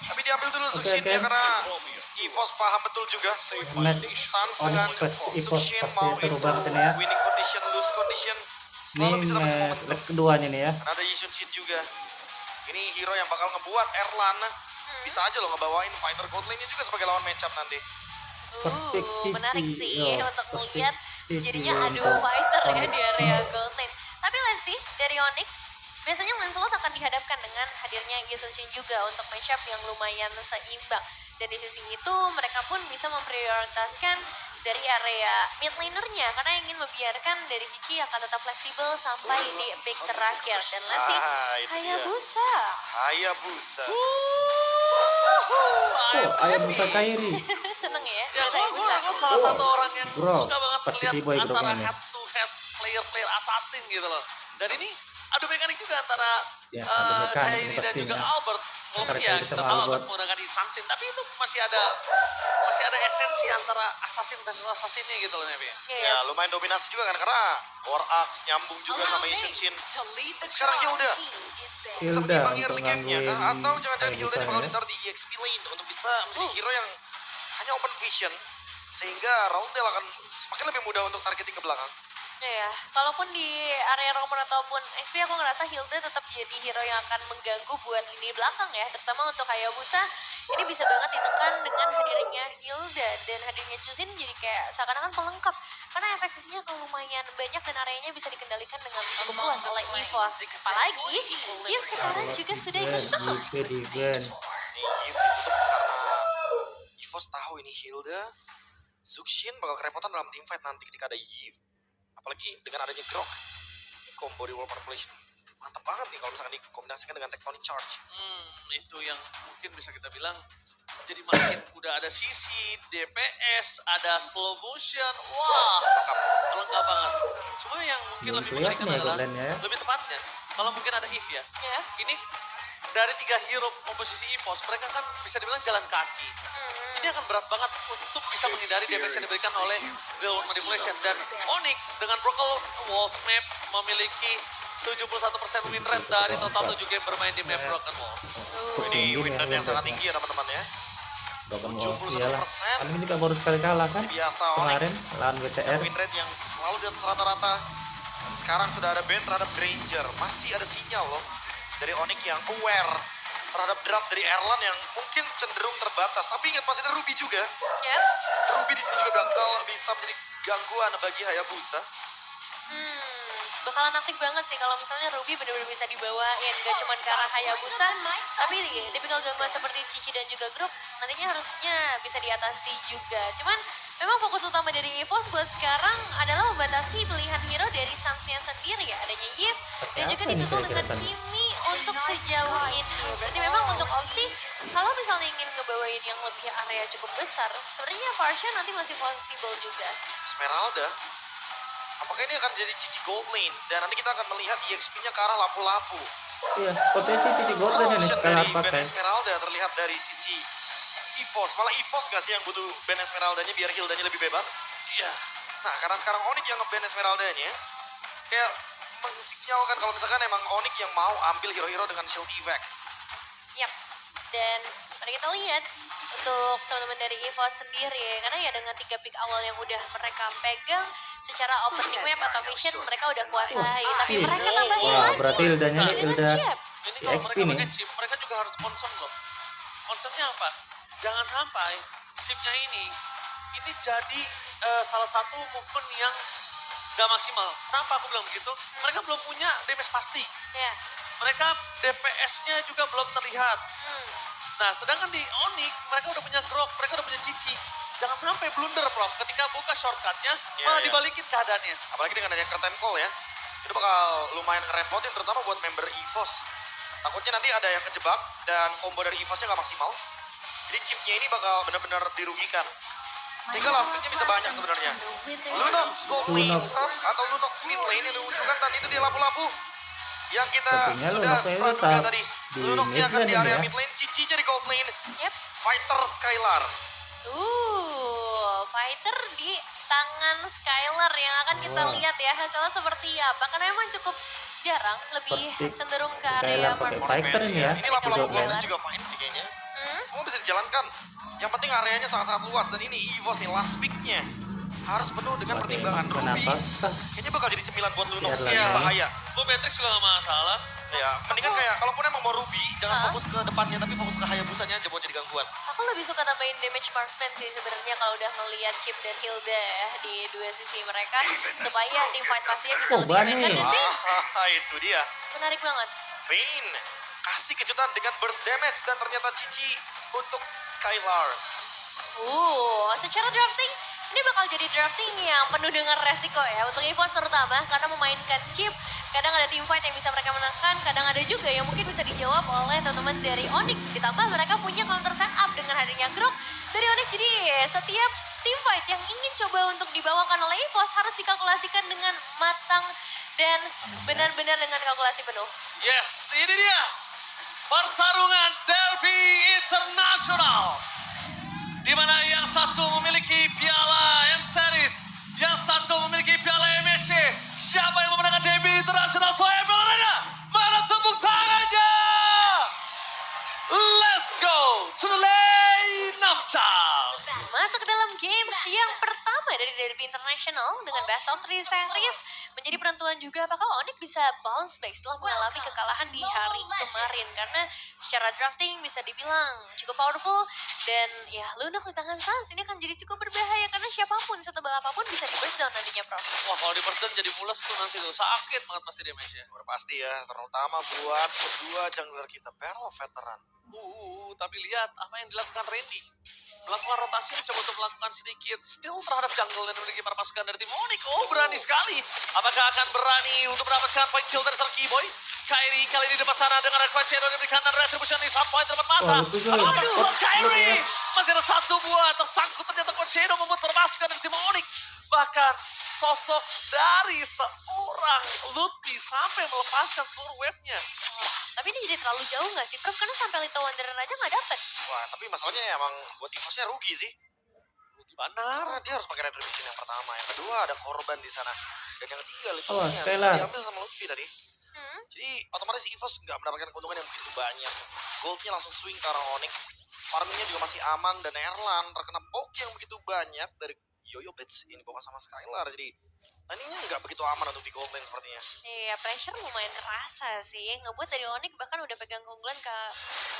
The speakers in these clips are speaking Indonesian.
Tapi diambil dulu Oke, Sukshin ya oke. karena EVOS paham betul juga. Match Suns dengan Onyx vs EVOS Sukshin pasti mau seru itu banget ini ya. winning condition, lose condition Ini selalu bisa dapat match momentum. leg keduanya nih ya. Karena ada Yi Sun-shin juga. Ini hero yang bakal ngebuat Erlan bisa aja loh ngebawain fighter gold lane-nya juga sebagai lawan matchup nanti. Perspektif Menarik sih yo, untuk melihat perspektif jadinya adu untuk fighter ya Onyx. di area gold lane. Tapi let's see, dari Onyx, biasanya Lancelot akan dihadapkan dengan hadirnya Yi Sun-shin juga untuk matchup yang lumayan seimbang. Dan di sisi itu mereka pun bisa memprioritaskan dari area mid lanernya karena ingin membiarkan dari Cici akan tetap fleksibel sampai di pick terakhir. Dan let's see, Itu dia. Hayabusa. Hayabusa. Oh, Hayabusa Kairi. Seneng ya, Ya, lihat gue Hayabusa. salah satu orang yang Bro, suka banget pasti melihat T-boy antara grupnya nih. head to head player assassin gitu loh. Dan ini adu mekanik juga antara Ya, adu mekanik Kairi dan juga pastinya. Albert. Walaupun Antara ya Kairi kita sama tahu Albert. Albert menggunakan Isansin, tapi itu masih ada esensi antara assassin versus assassinnya gitu loh Nevi. Ya lumayan dominasi juga kan karena War Axe nyambung juga sama Yi Sun-shin. Sekarang Hilda bisa Hilda mengimbangi untuk early game-nya kah? gangguin Atau jangan-jangan Hilda Hayabusa bakal ya. ditaruh di EXP lane untuk bisa menjadi hero yang hanya open vision sehingga Roundel akan semakin lebih mudah untuk targeting ke belakang. Ya, kalaupun di area Roman ataupun XP aku ngerasa Hilda tetap jadi hero yang akan mengganggu buat lini belakang ya, terutama untuk Hayabusa. Ini bisa banget ditekan dengan hadirnya Hilda dan hadirnya Chuzin jadi kayak seakan-akan pelengkap. Karena efek sisinya kalau lumayan banyak dan areanya bisa dikendalikan dengan cukup luas oleh EVOS. Apalagi, Yves sekarang juga sudah ikut top. Defense. Nih Yves ditutup karena EVOS tahu ini Hilda, Sukshin bakal kerepotan dalam team fight nanti ketika ada Yves. Apalagi dengan adanya Grok, ini combo di World Manipulation mantap banget nih kalau misalkan dikombinasikan dengan Tectonic Charge. Itu yang mungkin bisa kita bilang jadi makin udah ada sisi, DPS, ada slow motion, wah lengkap banget. Cuma yang mungkin Belum lebih kelihatan mengerikan ya adalah gold lane-nya ya. lebih tepatnya kalau mungkin ada Eve ya. Ya. Ini dari 3 hero komposisi EVOS mereka kan bisa dibilang jalan kaki. Ini akan berat banget untuk bisa menghindari damage yang diberikan oleh Real World Manipulation. Dan Onyx dengan Broken Walls map memiliki 71% win rate dari total 7 game bermain di map Broken Walls. Ini win rate yang ya, sangat tinggi ya teman-teman ya. Broken 71%. Walls iyalah. Kan ini juga baru sekali kalah kan Biasa Onyx kemarin lawan WTR. win rate yang selalu di atas rata-rata. Sekarang sudah ada ban terhadap Granger. Masih ada sinyal loh dari Onyx yang aware terhadap draft dari Erlan yang mungkin cenderung terbatas. Tapi ingat masih ada Ruby juga. Ya. Ruby di sini juga bakal bisa menjadi gangguan bagi Hayabusa. Bakalan aktif banget sih kalau misalnya Ruby benar-benar bisa dibawain, gak cuma ke arah Hayabusa, tapi tipikal gangguan seperti Cici dan juga grup nantinya harusnya bisa diatasi juga. Cuman memang fokus utama dari EVOS buat sekarang adalah membatasi pilihan hero dari Suns-nya sendiri ya, adanya Yves dan juga Apa nih disusul kira-kira dengan Sun? Kimi untuk sejauh ini. Berarti memang untuk opsi kalau misalnya ingin ngebawain yang lebih area cukup besar, sebenarnya Parsha nanti masih possible juga. Esmeralda. Apakah ini akan jadi Cici Gold Lane? Dan nanti kita akan melihat EXP-nya ke arah lapu-lapu. Iya, potensi titik gold lane ini Option sekali dari Ben pakai. Esmeralda terlihat dari sisi EVOS. Malah EVOS gak sih yang butuh Ben Esmeraldanya biar Hildanya lebih bebas? Iya. Nah, karena sekarang Onyx yang nge-ban Esmeraldanya, kayak mensinyalkan kalau misalkan emang Onyx yang mau ambil hero-hero dengan shield evac. Yap, dan mari kita lihat untuk teman-teman dari EVOS sendiri, karena ya dengan 3 pick awal yang udah mereka pegang, secara opening map atau vision mereka udah kuasai, tapi Chip. mereka tambahin Wah, lagi berarti Hildanya nih dengan Hilda chip. Ini kalau XP mereka nih. pakai chip, mereka juga harus concern loh. Concernnya apa? Jangan sampai chipnya ini jadi salah satu movement yang gak maksimal. Kenapa aku bilang begitu? Mereka belum punya damage pasti. Ya, Mereka DPS-nya juga belum terlihat. hmm. Nah, sedangkan di Onyx mereka udah punya Grok, mereka udah punya Cici. Jangan sampai blunder, Prof. Ketika buka shortcutnya, Iya, malah iya. dibalikin keadaannya. Apalagi dengan adanya curtain call ya. Itu bakal lumayan ngerepotin terutama buat member EVOS. Takutnya nanti ada yang kejebak dan combo dari EVOS-nya nggak maksimal. Jadi chipnya ini bakal benar-benar dirugikan. Sehingga last pick-nya bisa banyak sebenarnya. Lunox Gold Lane Lunox. atau Lunox Mid Lane yang dimunculkan tadi itu di lapu-lapu. Yang kita Sepertinya sudah Lunox-nya itu praduga tak tadi. di Lunox-nya mid akan lane di ini area ya. mid lane, Cici-nya di Gold Lane. Yep. Fighter Skylar. Fighter di tangan Skylar yang akan kita Wah. lihat ya hasilnya seperti apa. Karena memang cukup jarang, lebih Seperti cenderung ke Skylar area pakai marksman. fighter ini ya. Ini lapu-lapu Skylar. Gold Lane juga fine sih kayaknya. Semua bisa dijalankan. Yang penting areanya sangat-sangat luas dan ini EVOS nih last pick-nya harus penuh dengan Pakai pertimbangan. Ruby kenapa? kayaknya bakal jadi cemilan buat Lunox. Biarlah Ini ya. bahaya. Gue Matrix juga gak masalah. Ya, mendingan kayak kalaupun emang mau Ruby, jangan fokus ke depannya tapi fokus ke Hayabusanya aja buat jadi gangguan. Aku lebih suka tambahin damage marksman sih sebenarnya kalau udah ngelihat Chip dan Hilda ya di dua sisi mereka supaya tim fight pastinya bisa Oh, lebih Bani. dimainkan dan Bane Itu dia. menarik banget. Bane kasih kejutan dengan burst damage dan ternyata Cici untuk Skylar. Secara drafting ini bakal jadi drafting yang penuh dengan resiko ya untuk EVOS terutama karena memainkan Chip. Kadang ada team fight yang bisa mereka menangkan, kadang ada juga yang mungkin bisa dijawab oleh teman-teman dari Onyx. Ditambah mereka punya counter setup dengan hadirnya Grok dari Onyx. Jadi setiap team fight yang ingin coba untuk dibawakan oleh EVOS harus dikalkulasikan dengan matang dan benar-benar dengan kalkulasi penuh. Yes, ini dia. Pertarungan Derby Internasional. Di mana yang satu memiliki piala M-Series, yang satu memiliki piala MSC. Siapa yang memenangkan Derby Internasional? Soalnya pialanya, mana tepuk tangannya? Let's go to the lane of time. Masuk ke dalam game yang pertama dari Derby International dengan best of 3 series menjadi penentuan juga apakah Onyx bisa bounce back setelah mengalami kekalahan di hari kemarin karena secara drafting bisa dibilang cukup powerful dan ya Lunox di tangan Sans ini akan jadi cukup berbahaya karena siapapun setebal apapun bisa di burst down nantinya Prof. Wah, kalau di burst down jadi mules tuh nanti tuh. Sakit banget pasti damage-nya. Udah pasti ya, terutama buat kedua jungler kita, Perlo veteran. Tapi lihat apa yang dilakukan Randy. Melakukan rotasi, mencoba untuk melakukan sedikit steal terhadap jungle dan memiliki para pasukan dari tim Onyx. Oh, berani sekali. Apakah akan berani untuk mendapatkan point kill dari Sarki Boy? Kyrie kali ini depan sana dengan Red Shadow diberikan dan retribution di saat point tempat mata. Wah, itu Apakah tuh. masuk Kyrie? Ya. Masih ada satu buah tersangkut ternyata Red Shadow membuat para pasukan dari tim Onyx. Bahkan sosok dari seorang Lutfi sampai melepaskan seluruh wave-nya. Tapi ini jadi terlalu jauh nggak sih Prof? Karena sampai Little Wanderer aja nggak dapet. Wah, tapi masalahnya emang buat EVOS-nya rugi sih. Gimana? Karena dia harus pakai retribution yang pertama, yang kedua ada korban di sana. Dan yang ketiga, Oh, Little-nya Skylar. diambil sama Lutfi tadi. Jadi otomatis EVOS nggak mendapatkan keuntungan yang begitu banyak. Goldnya langsung swing ke arah Onyx. Farmingnya juga masih aman dan Erlan terkena poke yang begitu banyak dari Yoyo Blitz ini bukan sama Skylar. Jadi tadinya nggak begitu aman untuk di gold lane sepertinya. Iya, pressure lumayan kerasa sih. Ngebuat dari Onyx bahkan udah pegang keunggulan ke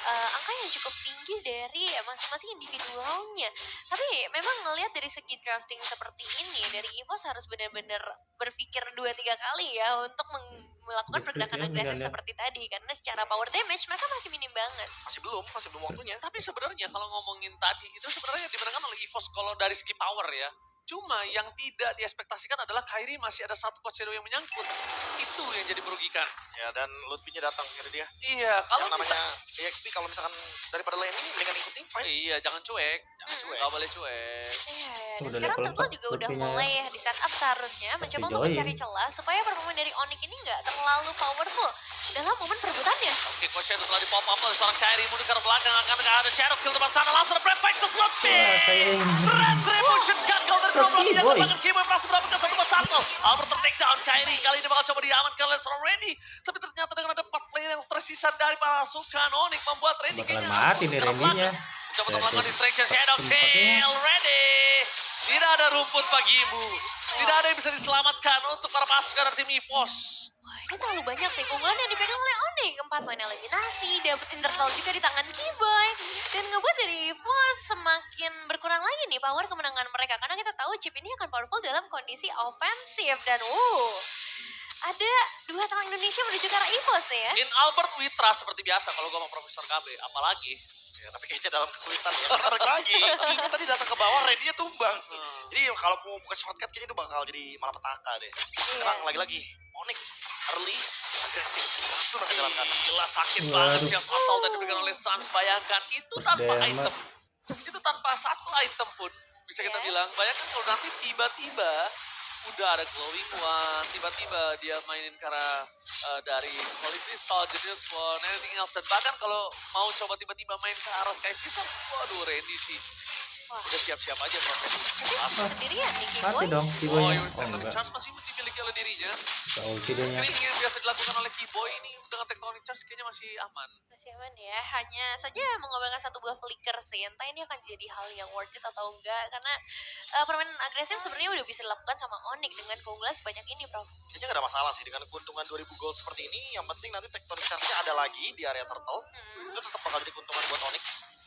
angka yang cukup tinggi dari masing-masing individualnya. Tapi memang ngelihat dari segi drafting seperti ini, dari EVOS harus benar-benar berpikir 2-3 kali ya untuk melakukan pergerakan agresif ya. seperti tadi. Karena secara power damage mereka masih minim banget. Masih belum waktunya. Tapi sebenarnya kalau ngomongin tadi itu sebenarnya dimenangkan oleh EVOS kalau dari segi power ya. Cuma yang tidak diekspektasikan adalah Kyrie masih ada satu coach shadow yang menyangkut. Itu yang jadi merugikan. Ya dan Lutfi-nya datang kira dia. Iya, kalau Yang namanya EXP kalau misalkan daripada lane ini mendingan ikut team fight. iya, jangan cuek. Jangan cuek. Gak boleh cuek. Iya, dan Udah sekarang level Turtle 4 juga udah Lutfi-nya ya. mulai di setup seharusnya mencoba untuk join. mencari celah supaya performa dari Onyx ini nggak terlalu powerful dalam momen perebutannya. Oke, coach shadow telah di pop up oleh seorang Kyrie. Mundur ke belakang, akan ada shadow kill depan sana. Langsung ada break fight ke Lutfi. Wah, kayak Retribution gagal dari Lutfi, Broblok yang boy. bahkan Kimoy berhasil mendapatkan 1-1. Albert ter-take down Kyrie. Kali ini bakal coba diamankan oleh seorang Randy. Tapi ternyata dengan ada 4 player yang tersisa dari pasukan Onyx membuat Randy bakalan kayaknya mati nih Randy-nya. coba untuk melakukan distraction shadow Tempatnya. kill ready. Tidak ada rumput bagimu. Tidak ada yang bisa diselamatkan untuk para pasukan dari tim EVOS. Wah, ini terlalu banyak sih keunggulan yang dipegang oleh Onyx. 4 poin eliminasi, dapat interval juga di tangan Keyboy. Dan ngebuat dari EVOS semakin berkurang lagi nih power kemenangan mereka. Karena kita tahu chip ini akan powerful dalam kondisi ofensif. Dan ada 2 tangan Indonesia menuju ke arah EVOS nih ya. In Albert Witra seperti biasa kalau gue sama Profesor KB. Apalagi. Ya, tapi kayaknya dalam kesulitan ya. Karena balik lagi. Kayaknya tadi datang ke bawah, Randy-nya tumbang. Jadi kalau mau buka shortcut kayaknya itu bakal jadi malapetaka deh. Memang lagi-lagi Onyx early agresif langsung menjalankan. Gila sakit Waduh. banget yang asal dan diberikan oleh Sans. Bayangkan itu tanpa Damn. item. Itu tanpa satu item pun bisa kita Yes. bilang. Bayangkan kalau nanti tiba-tiba udah ada glowing one, tiba-tiba dia mainin karena dari Holy Crystal, Genius One, anything else. Dan bahkan kalau mau coba tiba-tiba main ke arah Sky Blizzard, waduh Randy sih. Udah siap-siap aja profesi. Sendirian nih Mati Keyboy. dong Oh, Kiboy. yang Oh tectonic enggak. charge masih dimiliki oleh dirinya. Gak ulti dia nya. Screening yang biasa dilakukan oleh Keyboy ini dengan tectonic charge kayaknya masih aman. Masih aman ya, hanya saja mengorbankan satu buah flicker sih. Entah ini akan jadi hal yang worth it atau enggak, karena permainan agresif sebenarnya udah bisa dilakukan sama Onyx dengan keunggulan sebanyak ini, Prof. Kayaknya gak ada masalah sih dengan keuntungan 2000 gold seperti ini. Yang penting nanti tectonic charge-nya ada lagi di area turtle. Itu tetap bakal jadi keuntungan buat Onyx.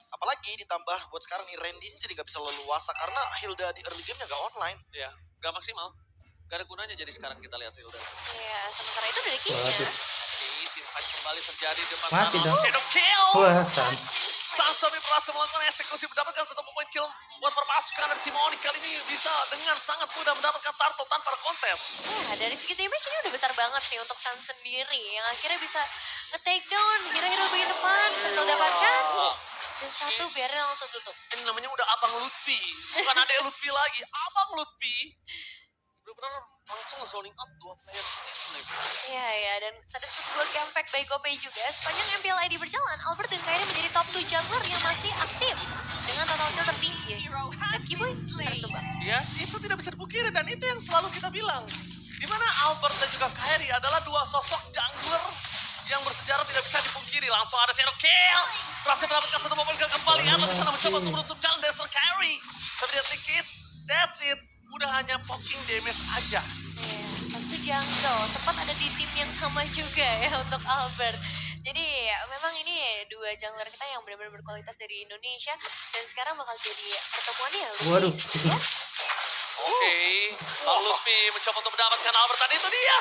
Apalagi ditambah buat sekarang nih Randy ini jadi gak bisa leluasa karena Hilda di early game-nya gak online. Ya, gak maksimal. Gak ada gunanya jadi sekarang kita lihat Hilda. Iya, sementara itu dari Key-nya. Waduh. Oke, tindakan kembali terjadi di depan Mati sana. dong. Shadow kill! Wah, Sans. Sans tapi berhasil melakukan eksekusi mendapatkan satu poin kill buat perpasukan dari tim Onyx kali ini bisa dengan sangat mudah mendapatkan turtle tanpa kontes. Ya, dari segi damage ini udah besar banget sih untuk Sun sendiri yang akhirnya bisa nge-take down hero-hero bagian depan. Betul dapatkan. Dan satu biarin langsung tutup. Ini namanya udah Abang Lutfi, bukan adek Lutfi lagi, Abang Lutfi. Benar-benar langsung zoning out dua player ini. Iya, ya, dan ada sebuah comeback by GoPay juga. Sepanjang MPL ID berjalan, Albert dan Kairi menjadi top 2 jungler yang masih aktif dengan total kill tertinggi. Dan Keyboy tertumbang. Yes, itu tidak bisa dipungkiri dan itu yang selalu kita bilang. Dimana Albert dan juga Kairi adalah dua sosok jungler yang bersejarah tidak bisa dipungkiri. Langsung ada shadow kill. Berhasil mendapatkan satu momen kembali. Albert di sana mencoba untuk menutup jalan dari Sir Kairi. Tapi lihat nih kids, that's it. Udah hanya poking damage aja. Iya, satu jungle. Sempat ada di tim yang sama juga ya untuk Albert. Jadi memang ini dua jungler kita yang benar-benar berkualitas dari Indonesia. Dan sekarang bakal jadi pertemuannya ya. Waduh. Ya? Oke, Bang Lutfi mencoba untuk mendapatkan Albert dan itu dia.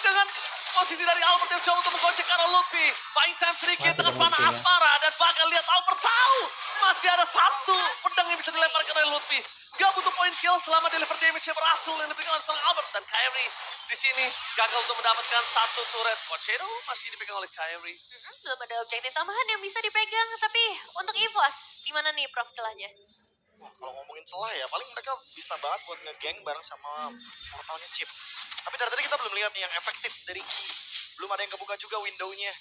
Dengan posisi dari Albert yang mencoba untuk menggocek arah Lutfi. Buying time sedikit Mati dengan dong panah Lutfi, ya. asmara dan bahkan lihat Albert tahu masih ada satu pedang yang bisa dilemparkan oleh Lutfi. Gak butuh point kill selama deliver damage yang berhasil yang diberikan oleh seorang Albert dan Kairi di sini gagal untuk mendapatkan satu turret. Shadow masih dipegang oleh Kairi. Belum ada objektif tambahan yang bisa dipegang. Tapi untuk EVOS, di mana nih Prof celahnya? Wah, kalau ngomongin celah ya, paling mereka bisa banget buat nge-gang bareng sama portalnya Chip. Tapi dari tadi kita belum lihat nih yang efektif dari Key. Belum ada yang kebuka juga window-nya.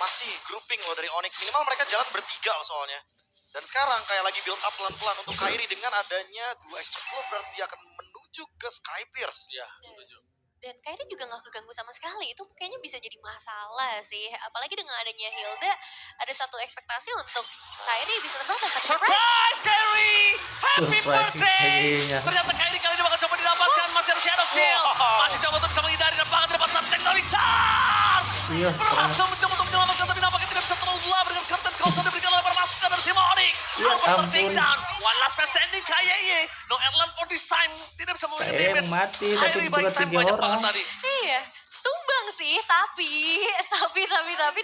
Masih grouping loh dari Onyx. Minimal mereka jalan bertiga loh soalnya. Dan sekarang kayak lagi build up pelan-pelan untuk Kairi dengan adanya dua expert flow berarti dia akan menuju ke Sky Pierce. Ya, setuju. Dan Kairi juga nggak keganggu sama sekali. Itu kayaknya bisa jadi masalah sih. Apalagi dengan adanya Hilda, ada satu ekspektasi untuk Kairi bisa terbang dan surprise. Surprise Kairi! Happy Surprise birthday! Kairi-nya. Ternyata Kairi kali ini bakal coba didapatkan. Masih ada shadow kill. Wow. Masih coba untuk bisa menghindari dan bahkan dapat satu tectonic charge. Iya, Berhasil mencoba untuk menyelamatkan tapi nampaknya tidak bisa terlalu lama dengan content cross yang diberikan oleh permasukan dari tim Onyx. Ya Albert ampun. take down. One last man standing Kayeye. No Erland for this time. Tidak bisa memberikan Kayak damage. mati, Kairi tapi buying juga time 3 banyak orang. banget tadi. Iya, tumbang sih, tapi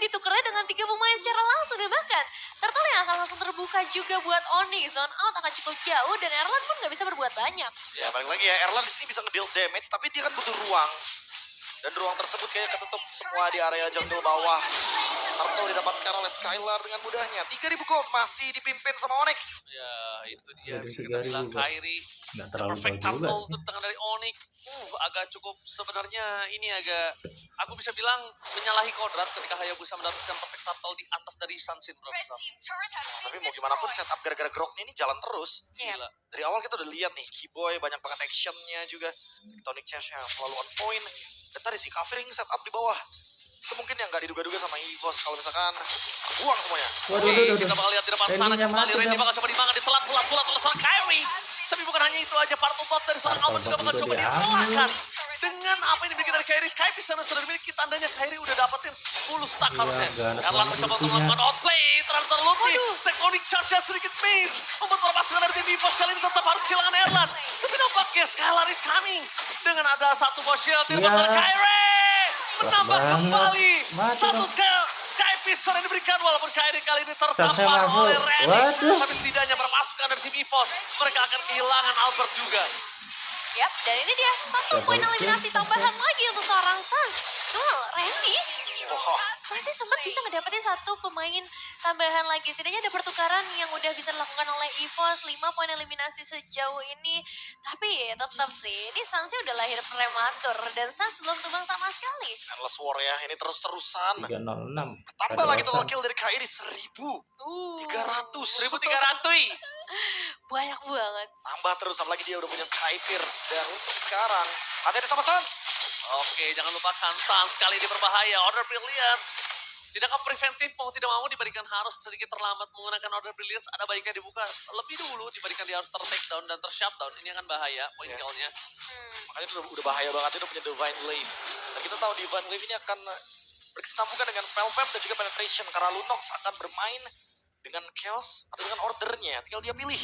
ditukernya dengan 3 pemain secara langsung dan bahkan turtle yang akan langsung terbuka juga buat Onyx. Zone out akan cukup jauh dan Erland pun nggak bisa berbuat banyak. Ya balik lagi ya, Erlan di sini bisa nge-deal damage tapi dia kan butuh ruang. Dan ruang tersebut kayaknya ketutup semua di area jungle bawah. Turtle didapatkan oleh Skylar dengan mudahnya. 3000 gold masih dipimpin sama Onyx. Ya, itu dia Jadi bisa kita 3.000 bilang juga. Kairi. Nggak terlalu Perfect jauh juga turtle sih. untuk tangan dari Onyx. Agak cukup sebenarnya ini agak aku bisa bilang menyalahi kodrat ketika Hayabusa mendapatkan perfect turtle di atas dari Sunsin Profesor. Tapi mau gimana pun setup gara-gara Groknya ini jalan terus. Iya. Gila. Dari awal kita udah lihat nih, Keyboy banyak banget actionnya juga. Tectonic Charge-nya selalu on point. Dan tadi sih covering setup di bawah. Itu mungkin yang gak diduga-duga sama EVOS kalau misalkan buang semuanya. Waduh, Oke, waduh, kita waduh. bakal lihat di depan sana Randy-nya kembali. mati, Randy Bang. bakal coba dimakan, ditelan oleh seorang Kyrie. Tapi bukan hanya itu aja, Parto Bot dari seorang Parto Albert juga Bot bakal juga coba diambil. direlakan. Dengan apa yang dimiliki dari Kyrie, Skypiece sana sudah dimiliki, tandanya Kyrie udah dapetin 10 stack Iya, harusnya. ganas Erlang banget mencoba untuk ultinya. melakukan outplay, transfer Luffy, tectonic charge-nya sedikit miss. Membuat perpasukan dari tim EVOS kali ini tetap harus kehilangan Erlang. Tapi nampaknya Skylar is coming. Dengan ada satu bot shield, di depan Iya. sana Kyrie. Menambah banget. kembali. Mati Satu dong. Skypiece yang diberikan walaupun Kyrie kali ini Sampai tertampar masuk. oleh Randy. Waduh. Tapi setidaknya perpasukan dari tim EVOS, mereka akan kehilangan Albert juga. Yap, dan ini dia satu poin eliminasi tambahan lagi untuk seorang Suns. Well, Randy Wah, masih sempat bisa ngedapetin satu pemain tambahan lagi. Setidaknya ada pertukaran yang udah bisa dilakukan oleh EVOS, 5 poin eliminasi sejauh ini. Tapi tetap sih, ini Sunsnya udah lahir prematur dan Suns belum tumbang sama sekali. Endless War ya, ini terus-terusan. 306. Tambah lagi total kill dari Kairi 1300. 1.300. Banyak banget. Tambah terus, apalagi dia udah punya Sky Pierce. Dan untuk sekarang, hati-hati sama Sans. Oke, jangan lupakan Sans sekali ini berbahaya. Order Brilliance. Tidakkah preventif mau tidak mau diberikan harus sedikit terlambat menggunakan Order Brilliance. Ada baiknya dibuka lebih dulu dibandingkan dia harus ter-takedown dan ter-shutdown. Ini akan bahaya point Ya. kill-nya. Makanya itu udah bahaya banget, dia udah punya Divine Wave. Dan kita tahu Divine Wave ini akan berkesinambungan dengan Spell Vamp dan juga Penetration. Karena Lunox akan bermain dengan Chaos atau dengan ordernya. Tinggal dia pilih.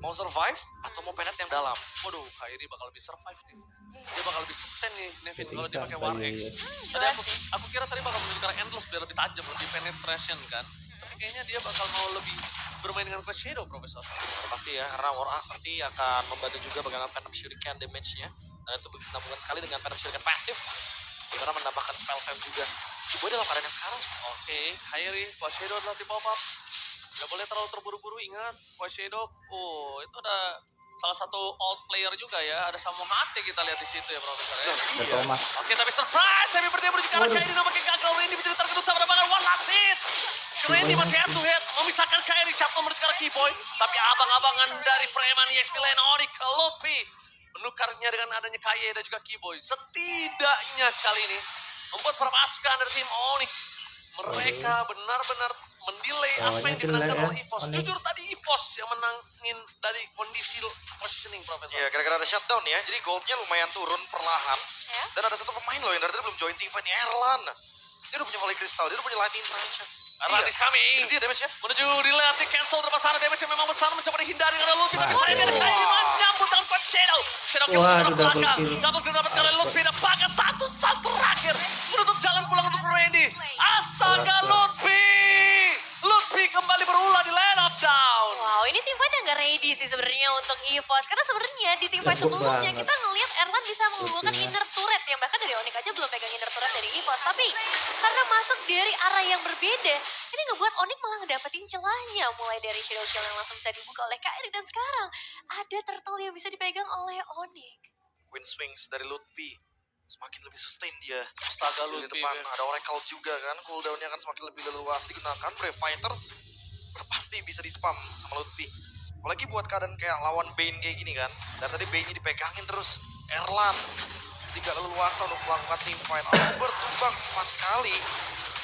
Mau survive atau mau penet yang dalam. Waduh, Kairi bakal lebih survive nih. Dia bakal lebih sustain nih, Nevin, kalau dia pakai Iya, War iya, X. iya. Tadi Jelas sih. aku kira tadi bakal memilih karena Endless biar lebih tajam, lebih penetration kan. Tapi kayaknya dia bakal mau lebih bermain dengan Quest Shadow, Profesor. Pasti ya, karena War Axe nanti akan membantu juga bagaimana Phantom Shuriken damage-nya. Dan itu berkesinambungan sekali dengan Phantom Shuriken pasif. Dimana menambahkan Spell Vamp juga. Ciboy dalam keadaan yang sekarang. Oke, Kairi, Quest Shadow adalah di pop up. Gak boleh terlalu terburu-buru, ingat. Quest Shadow, oh itu ada salah satu old player juga ya. Ada Samu Hate kita lihat di situ ya, Profesor ya. Ada Thomas. Oke, tapi surprise, Semi berdia menuju ke arah Kairi, nampaknya gagal. Randy bisa terkena pada banget, one last hit. Randy masih head to head, memisahkan Kairi, Sharpton menuju ke arah Keyboy. Tapi abang-abangan dari preman EXP lain, Onyx ke Luffy. Menukarnya dengan adanya Kaye dan juga Keyboy. Setidaknya kali ini membuat perpasukan dari tim Onyx. Mereka benar-benar mendelay apa yang Lawannya dimenangkan jelek ya, oleh EVOS. Onyx. Jujur tadi EVOS yang menangin dari kondisi positioning, Profesor. Iya, gara-gara ada shutdown ya. Jadi goldnya lumayan turun perlahan. Ya. Dan ada satu pemain loh yang dari tadi belum join team fight, Erlan. Dia udah punya Holy Crystal, dia udah punya Lightning Tranche. Erlan is coming. Ini dia damage-nya. Menuju delay, cancel depan sana, damage yang memang besar, mencoba dihindari dengan Luffy, tapi Waduh. sayangnya ada Kairi menyambut dengan Quest Shadow. Shadow kill Waduh, ke double belakang, kill. double kill dapat oleh Luffy, dan bahkan satu stun terakhir menutup jalan pulang untuk Randy. Astaga, Luffy! Luffy kembali berulah di Land of Down. Wow, ini tim fight yang gak ready sih sebenarnya untuk EVOS. Karena sebenarnya di tim fight Jago sebelumnya banget. kita ngelihat Erlan bisa mengunggulkan Luffy-nya. inner turret yang bahkan dari Onyx aja belum pegang inner turret dari EVOS. Tapi karena masuk dari arah yang berbeda, ini ngebuat Onyx malah ngedapetin celahnya. Mulai dari Shadow Kill yang langsung bisa dibuka oleh Kairi, dan sekarang ada turtle yang bisa dipegang oleh Onyx. Wind Swings dari Lutfi. Semakin lebih sustain dia. Astaga, Di Luffy. depan ada Oracle juga kan. Cooldown-nya akan semakin lebih leluas digunakan. Brave Fighters udah pasti bisa di-spam sama Lutfi. Apalagi buat keadaan kayak lawan Bane kayak gini kan. Dan tadi Bane-nya dipegangin terus. Erlan tidak leluasa untuk melakukan team fight. Albert tumbang 4 kali.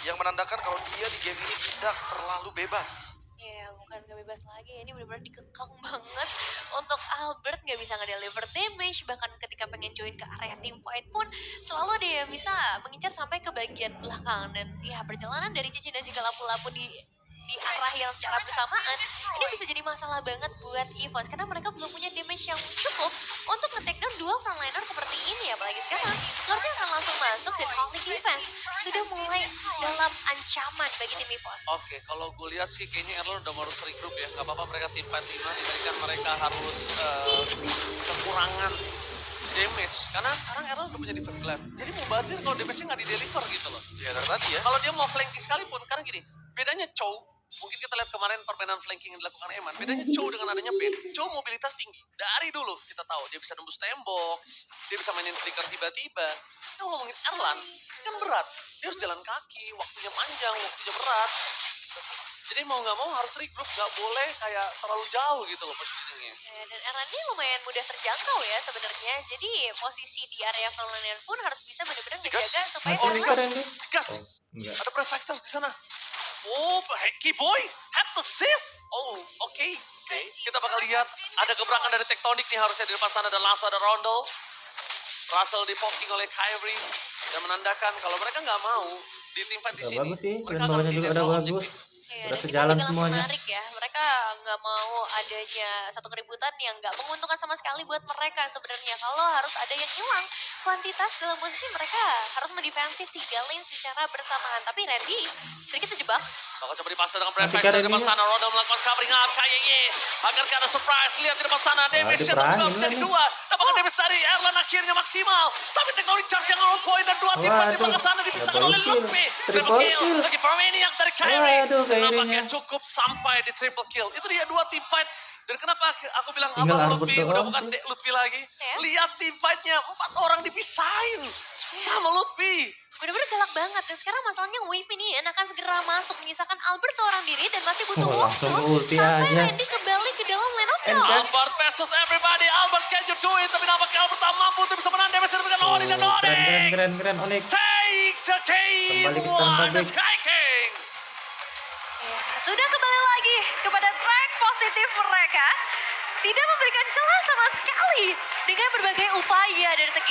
Yang menandakan kalau dia di game ini tidak terlalu bebas. Ya, bukan gak bebas lagi. Ini benar-benar dikekang banget. Untuk Albert gak bisa nge-deliver damage. Bahkan ketika pengen join ke area team fight pun selalu ada yang bisa mengincar sampai ke bagian belakang. Dan ya, perjalanan dari Cici dan juga lampu-lampu di arah yang secara bersamaan ini bisa jadi masalah banget buat EVOS karena mereka belum punya damage yang cukup untuk nge-take down dua frontliner seperti ini. Apalagi sekarang Lordnya akan langsung masuk dan Holy Defense sudah mulai dalam ancaman bagi tim EVOS. Oke, kalau gue lihat sih kayaknya Erlan udah harus regroup ya. Gak apa-apa mereka tim fight 5 dibandingkan mereka harus kekurangan damage. Karena sekarang Erlan udah punya defense lab. Jadi mau bazir kalau damage-nya nggak di-deliver gitu loh. Ya dari tadi ya. Kalau dia mau flanking sekalipun, karena gini, bedanya Chow, mungkin kita lihat kemarin permainan flanking yang dilakukan Eman, bedanya Chow dengan adanya Ben, Chow mobilitas tinggi. Dari dulu kita tahu, dia bisa nembus tembok, dia bisa mainin trigger tiba-tiba. Kita ngomongin Erlan, kan berat. Dia harus jalan kaki, waktunya panjang, waktunya berat. Jadi mau nggak mau harus regroup, nggak boleh kayak terlalu jauh gitu loh positioningnya. Ya, dan Erlan ini lumayan mudah terjangkau ya sebenarnya. Jadi posisi di area frontliner pun harus bisa benar-benar ngejaga supaya Oh, Erlan digas, Randy. digas. Oh, enggak. Ada prefectors di sana. Oh, Keyboy, had to assist. Oh, oke. Kita bakal lihat ada gebrakan dari Tectonic nih harusnya di depan sana dan langsung ada Rondel. Russell di-poking oleh Kyrie dan menandakan kalau mereka nggak mau di tim fight di Udah sini. bagus sih, Mereka dan akan bawahnya juga di-level udah objective. bagus. ya, Udah dan sejalan juga langsung semuanya. menarik ya. Mereka nggak mau adanya satu keributan yang nggak menguntungkan sama sekali buat mereka sebenarnya. Kalau harus ada yang hilang kuantitas dalam posisi mereka harus mendefensif 3 lane secara bersamaan. Tapi Randy sedikit terjebak. Bakal coba dipaksa dengan Nanti prefect di depan Kareninya. sana. Rondel melakukan covering up KYY. Agar ada surprise. Lihat di depan sana. Damage yang diperangin terbuka menjadi lah 2. Dapatkan damage dari Erlan akhirnya maksimal. Tapi Tectonic charge yang on point dan 2 tim fight di Waduh, belakang sana dipisahkan double oleh kill. Luffy. Triple kill. Lagi Maniac dari Kyrie. Waduh, Nampaknya Kyrie-nya. cukup sampai di triple kill. Itu dia 2 tim fight. Dan kenapa aku bilang Tinggal abang Albert Luffy udah doang bukan tuh. Luffy lagi. Ya. Lihat tim fightnya 4 orang dipisahin sama Luffy. Bener-bener galak banget. Dan sekarang masalahnya Wave ini akan segera masuk menyisakan Albert seorang diri dan masih butuh Oh, waktu langsung ulti sampai aja. Randy kembali ke dalam Albert versus everybody. Albert, can you do it? Tapi nampaknya Albert tak mampu untuk bisa menang damage yang diberikan Onyx dan Oh, Onyx. keren Onyx. Take the game. Kembali ke One, the public. Sky King. Ya, sudah kembali lagi kepada track positif mereka. Tidak memberikan celah sama sekali dengan berbagai upaya dari segi